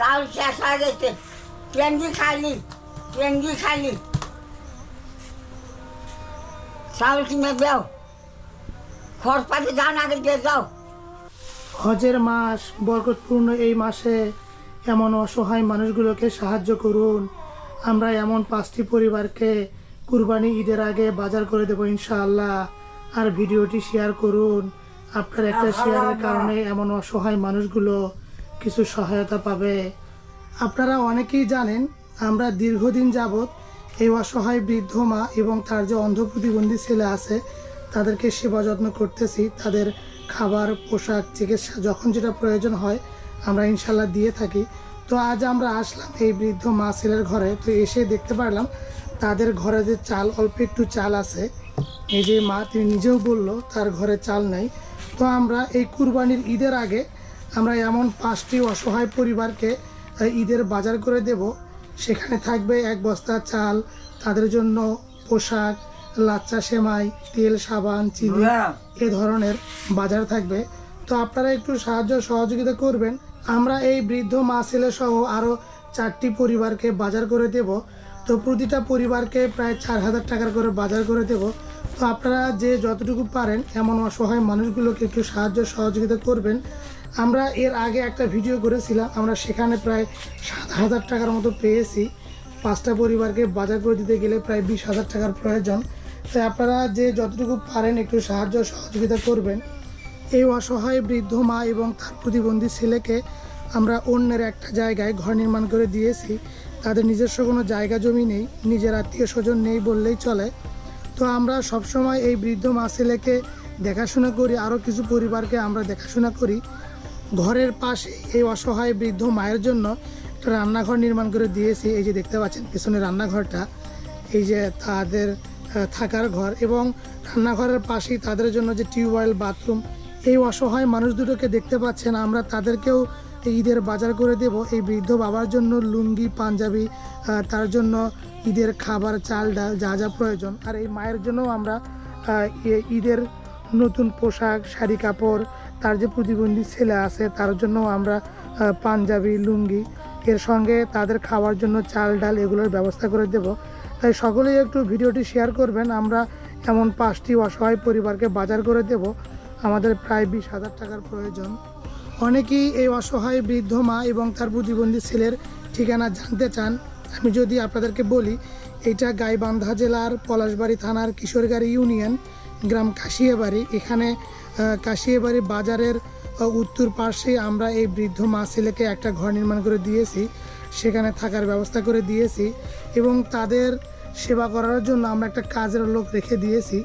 চাল শেষ হয়ে গেছে, পেঙ্গি খাইলি, পেঙ্গি খাইলি, চাউল কিনে দাও, খরচ পাতি যান আগে দিয়ে যাও। হজের মাস বরকতপূর্ণ এই মাসে এমন অসহায় মানুষগুলোকে সাহায্য করুন। আমরা এমন 5টি পরিবারকে কুরবানি ঈদের আগে বাজার করে দেবো ইনশাআল্লাহ। আর ভিডিওটি শেয়ার করুন, আপনার একটা শেয়ারের কারণে এমন অসহায় মানুষগুলো কিছু সহায়তা পাবে। আপনারা অনেকেই জানেন আমরা দীর্ঘদিন যাবৎ এই অসহায় বৃদ্ধ মা এবং তার যে অন্ধ প্রতিবন্ধী ছেলে আছে তাদেরকে সেবা যত্ন করতেছি। তাদের খাবার, পোশাক, চিকিৎসা যখন যেটা প্রয়োজন হয় আমরা ইনশাল্লাহ দিয়ে থাকি। তো আজ আমরা আসলাম এই বৃদ্ধ মা ছেলের ঘরে। তো এসে দেখতে পারলাম তাদের ঘরে যে চাল, অল্প একটু চাল আছে। এই যে মা তিনি নিজেও বলল তার ঘরে চাল নাই। তো আমরা এই কুরবানির ঈদের আগে আমরা এমন 5টি অসহায় পরিবারকে ঈদের বাজার করে দেব। সেখানে থাকবে 1 বস্তা চাল, তাদের জন্য পোশাক, লাচ্চা সেমাই, তেল, সাবান, চিনি, এ ধরনের বাজার থাকবে। তো আপনারা একটু সাহায্য সহযোগিতা করবেন। আমরা এই বৃদ্ধ মা ছেলে সহ আরও 4টি পরিবারকে বাজার করে দেব। তো প্রতিটা পরিবারকে প্রায় 4000 টাকার করে বাজার করে দেব। তো আপনারা যে যতটুকু পারেন এমন অসহায় মানুষগুলোকে একটু সাহায্য সহযোগিতা করবেন। আমরা এর আগে একটা ভিডিও করেছিলাম, আমরা সেখানে প্রায় 7000 টাকার মতো পেয়েছি। 5টা পরিবারকে বাজার করে দিতে গেলে প্রায় 20,000 টাকার প্রয়োজন। তাই আপনারা যে যতটুকু পারেন একটু সাহায্য সহযোগিতা করবেন। এই অসহায় বৃদ্ধ মা এবং তার প্রতিবন্ধী ছেলেকে আমরা অন্যের একটা জায়গায় ঘর নির্মাণ করে দিয়েছি। তাদের নিজস্ব কোনো জায়গা জমি নেই, নিজের আত্মীয় স্বজন নেই বললেই চলে। তো আমরা সবসময় এই বৃদ্ধ মা ছেলেকে দেখাশোনা করি, আরও কিছু পরিবারকে আমরা দেখাশোনা করি। ঘরের পাশে এই অসহায় বৃদ্ধ মায়ের জন্য একটা রান্নাঘর নির্মাণ করে দিয়েছি। এই যে দেখতে পাচ্ছেন পেছনে রান্নাঘরটা, এই যে তাদের থাকার ঘর, এবং রান্নাঘরের পাশেই তাদের জন্য যে টিউবওয়েল, বাথরুম। এই অসহায় মানুষ দুটোকে দেখতে পাচ্ছেন, আমরা তাদেরকেও ঈদের বাজার করে দেব। এই বৃদ্ধ বাবার জন্য লুঙ্গি, পাঞ্জাবি, তার জন্য ঈদের খাবার, চাল, ডাল, যা যা প্রয়োজন। আর এই মায়ের জন্যও আমরা ঈদের নতুন পোশাক, শাড়ি, কাপড়, তার যে প্রতিবন্ধী ছেলে আছে তার জন্য আমরা পাঞ্জাবি, লুঙ্গি, এর সঙ্গে তাদের খাওয়ার জন্য চাল, ডাল এগুলোর ব্যবস্থা করে দেব। তাই সকলেই একটু ভিডিওটি শেয়ার করবেন। আমরা এমন 5টি অসহায় পরিবারকে বাজার করে দেব। আমাদের প্রায় 20,000 টাকার প্রয়োজন। অনেকেই এই অসহায় বৃদ্ধ মা এবং তার প্রতিবন্ধী ছেলের ঠিকানা জানতে চান। আমি যদি আপনাদেরকে বলি, এটা গাইবান্ধা জেলার পলাশবাড়ি থানার কিশোরগাড়ি ইউনিয়ন, গ্রাম কাশিয়াবাড়ি। এখানে কাশিয়াবাড়ি বাজারের উত্তর পাশে আমরা এই বৃদ্ধ মা ছেলেকে একটা ঘর নির্মাণ করে দিয়েছি। সেখানে থাকার ব্যবস্থা করে দিয়েছি এবং তাদের সেবা করার জন্য আমরা একটা কাজের লোক রেখে দিয়েছি।